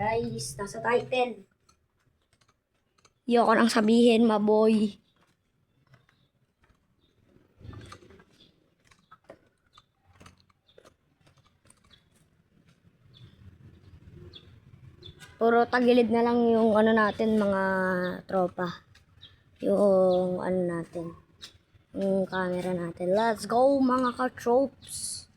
Guys, nasa title. Ayoko nang sabihin, maboy. Puro tagilid na lang yung ano natin, mga tropa. Yung ano natin. Yung camera natin. Let's go mga ka-tropes.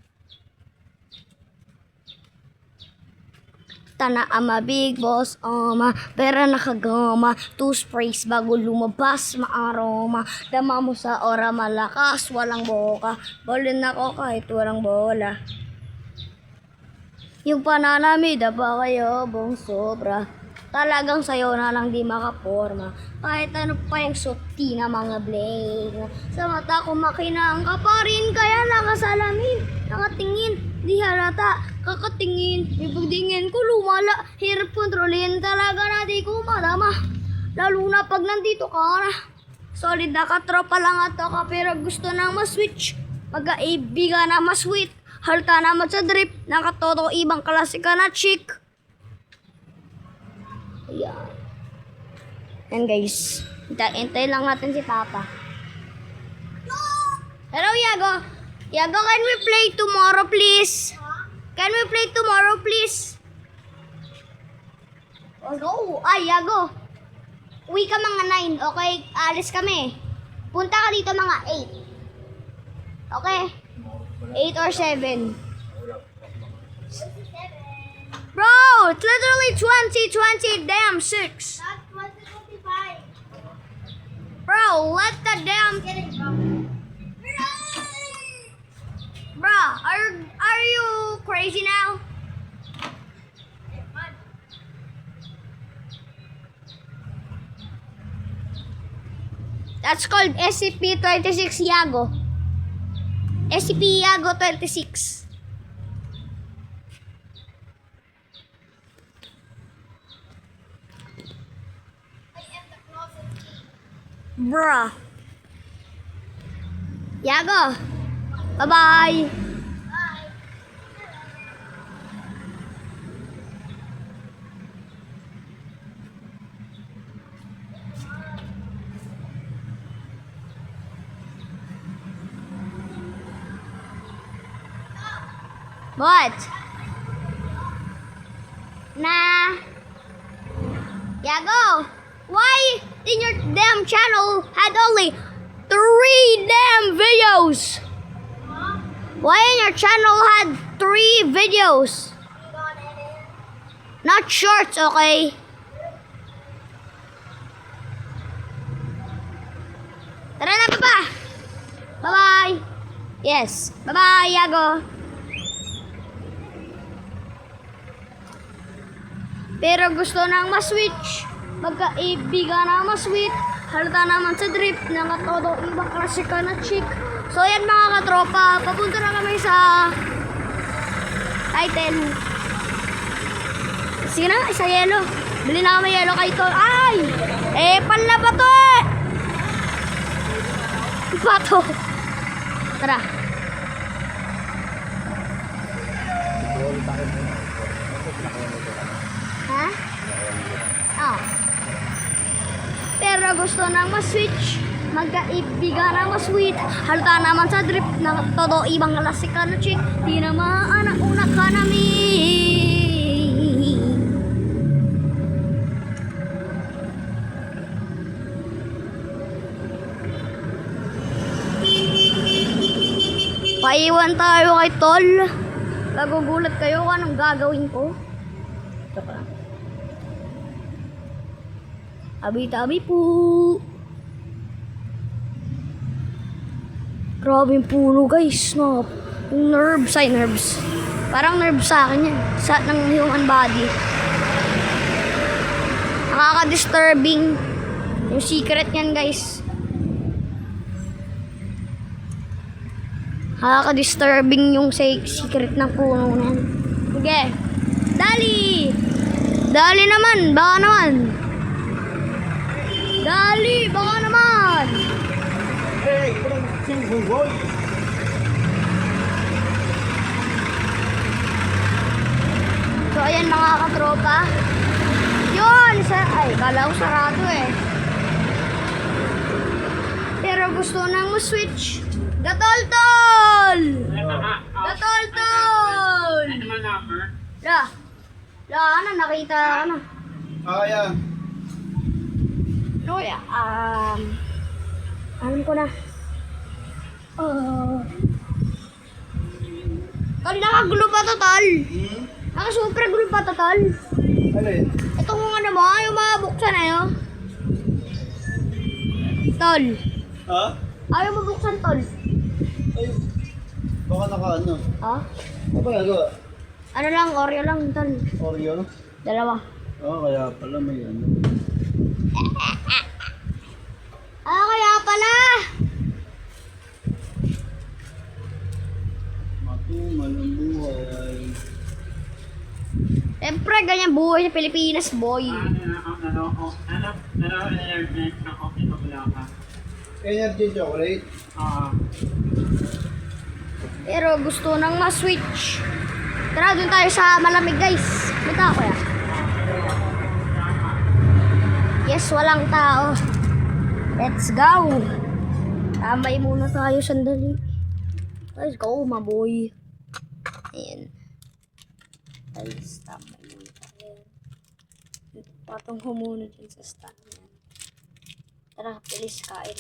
Tana ama big boss ama. Pera nakagama. Two sprays bago lumabas maaroma. Dama mo sa ora malakas. Walang boka. Balin ako kahit walang bola. Yung pananamida pa kayo, bong sobra. Talagang sayo na lang di makaporma. Kahit ano pa yung suti na mga bling. Sa mata ko makinang ka pa rin. Kaya nakasalamin, nakatingin, di halata. Kakatingin, ipagdingin ko lumala. Hirap kontrolin, talaga na di ko madama. Lalo na pag nandito ka na. Solid na katropa lang at ako, pero gusto nang ma-switch. Mag-aibigan na ma-sweet. Halta naman sa drip, nakatoto ibang klase ka na chick. Ayan. Ayan guys, hintay lang natin si Papa. Hello Yago. Yago, can we play tomorrow please? Can we play tomorrow please? Oh go. Ay Yago, uwi ka mga 9, okay? Alis kami. Punta ka dito mga 8. Okay? 8 or 7. Bro, it's literally 2020 damn 6. Not 2025. Bro, let the damn Bro, are you crazy now? That's called SCP-26 Yago. SCP Yago 26. Bruh. Yago. Bye-bye. What? Nah. Yago, why in your damn channel had only 3 damn videos? Why in your channel had 3 videos? Not shorts, okay? Tara na, Papa. Bye-bye. Yes. Bye-bye, Yago. Pero gusto nang ma-switch. Magkaibigan na ma-sweet. Halata naman sa drip. Nakatodo ibang klase ka na chick. So yan mga katropa. Papunta na kami sa title. Sige na, isa yelo. Bili na kami yelo kay Tol. Ay! Pala ba to eh? Bato. Tara. Ha? Oh. Pero gusto nang ma-switch. Magkaibigan na ma-sweet. Halata naman sa drip. Nakatodo ibang klase ka na chick. Di na maanak-unak ka namin. Paiwan tayo kay Tol. Nagugulat kayo kung anong gagawin ko. Joke lang. Abi-tabi po. Grabe yung puno guys. No? Yung nerves ay nerves. Parang nerves sa akin yan. Sa ng human body. Nakaka-disturbing. Yung secret yan guys. Nakaka-disturbing yung secret ng puno na yan. Sige. Dali! Dali naman! Baka naman! Dali! Baka naman! Hey, sing boy. So ayan mga katropa. kala ko sarado eh. Pero gusto nang mo-switch. Gatol-tol! Gatol-tol! Ano, nakita ka na. Yan. Ano kaya? Alam ko na. Tol, nakagulo pa to, tol. Naka-super gulo pa to, tol. Alin? Ito kung ano mo, yung mabuksan na yun. Tol. Ha? Ayaw mabuksan, tol. Ay, baka naka-ano. Ha? Ano ba nagawa? Ano lang, Oreo lang, tol. Oreo? Dalawa. Kaya pala may ano. Kaya pala. Matumal ang buhay. Siyempre, ganyan buhay sa Pilipinas, boy. Energy chocolate? Pero gusto nang ma-switch. Tara, dun tayo sa malamig, guys. Punta ako ya. Yes, walang tao. Let's go. Tambay muna tayo sandali. Let's go, maboy. Ayan. Guys, tambay muna tayo. Patong ko muna dyan sa stand. Tara, bilis kain.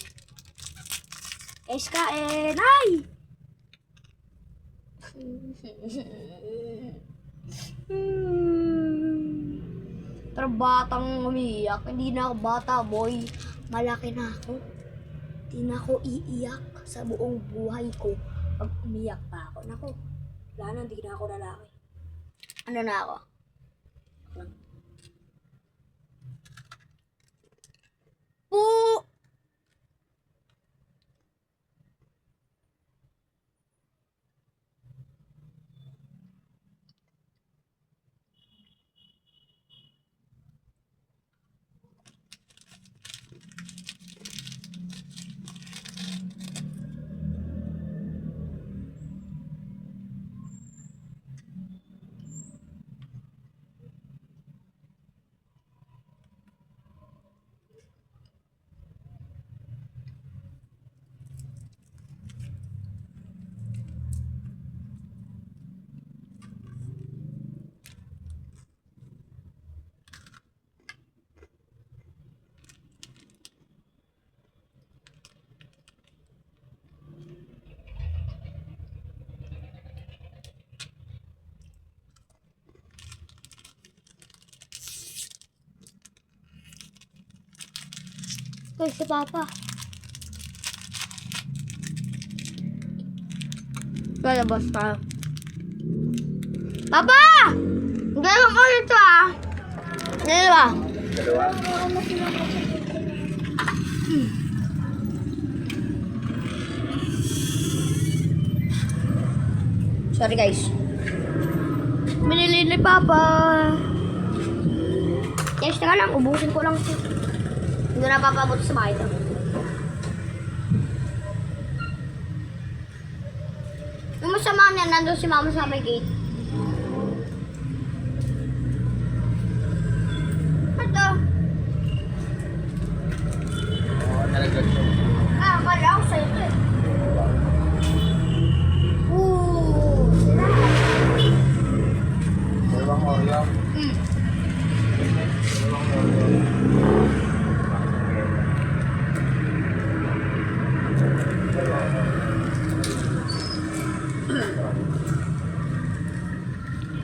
Guys, kain! Ay! Pero batang umiiyak. Hindi na ako bata, boy. Malaki na ako. Hindi na ako iiyak sa buong buhay ko. Pag umiyak pa ako. Naku, wala na, hindi na ako lalaki. Ano na ako? Po! Kay si Papa. Lalabas tayo. Papa! Gano'n ko ito ah. Dalawa. Dalawa? Sorry guys. Binili ni Papa. Guys, teka lang. Ubusin ko lang ito. Hindi na papabot sa bahay ito. Yung masama niya, nandun si Mama sa may gate. Ito. Talaga siya. Akala ko sa'yo ito eh. Dalawang Oreo. Dalawang Oreo.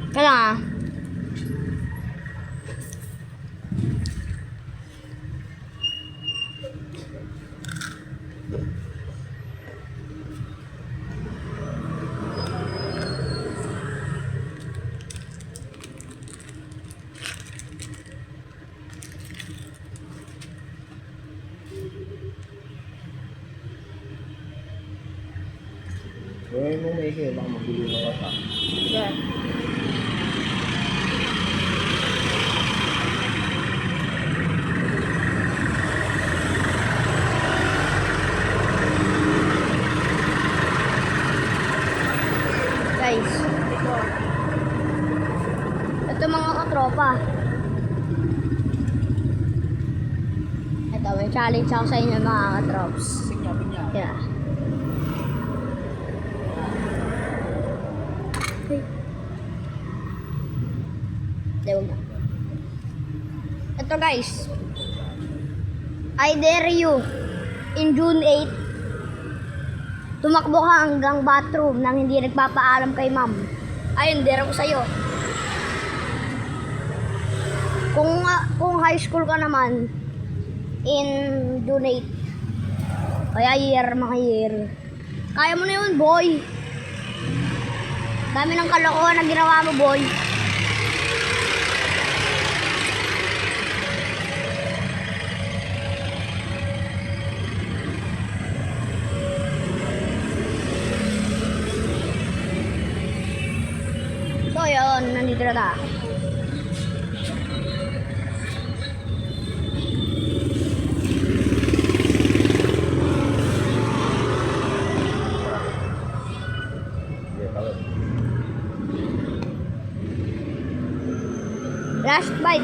Kailangan ah. Gawin mo may baka magulo na ka. Yeah. Guys, ito mga katropa. Ito, may challenge ako sa inyo mga katrops. Yeah. Huwag na. Ito guys. I dare you. In June 8, tumakbo ka hanggang bathroom nang hindi nagpapaalam kay ma'am. Ayun, dare ako sa'yo. Kung high school ka naman, in June 8, kaya mga year. Kaya mo na yun, boy. Dami ng kalokohan na ginawa mo, boy. So, yun. Nandito na ta. Last bite.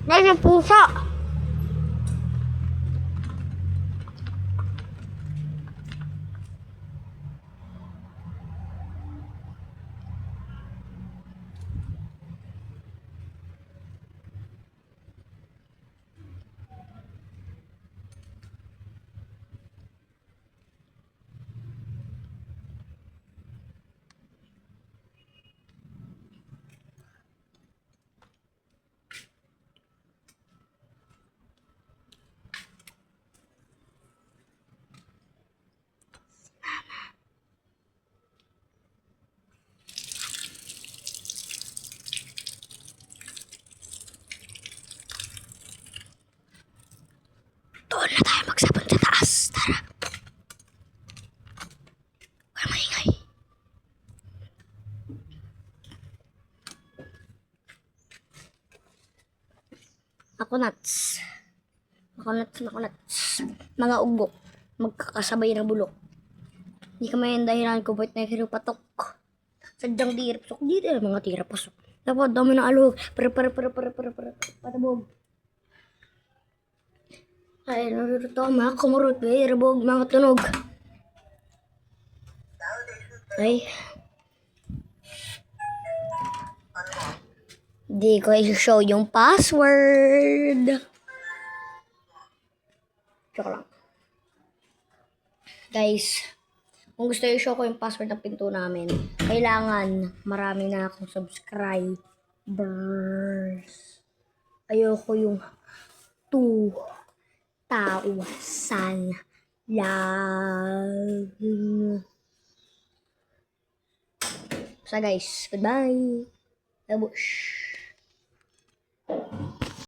Nasa pusa. Doon na tayo magsabon sa taas. Tara. Huwag maingay. Makunats. Mga ugok. Magkakasabay na bulok. Hindi ka may dahilan ko ba't na patok. Sadyang dirapsok. Dito mga tirapasok. Dapat dami na alog. Patabog. Ay, narito mga kumurot. Rabog, mga tunog. Ay. Di ko i-show yung password. Joke lang. Guys, kung gusto i-show ko yung password ng pinto namin, kailangan marami na akong subscribers. Ayoko yung 2,000 love. So guys, goodbye. Labush.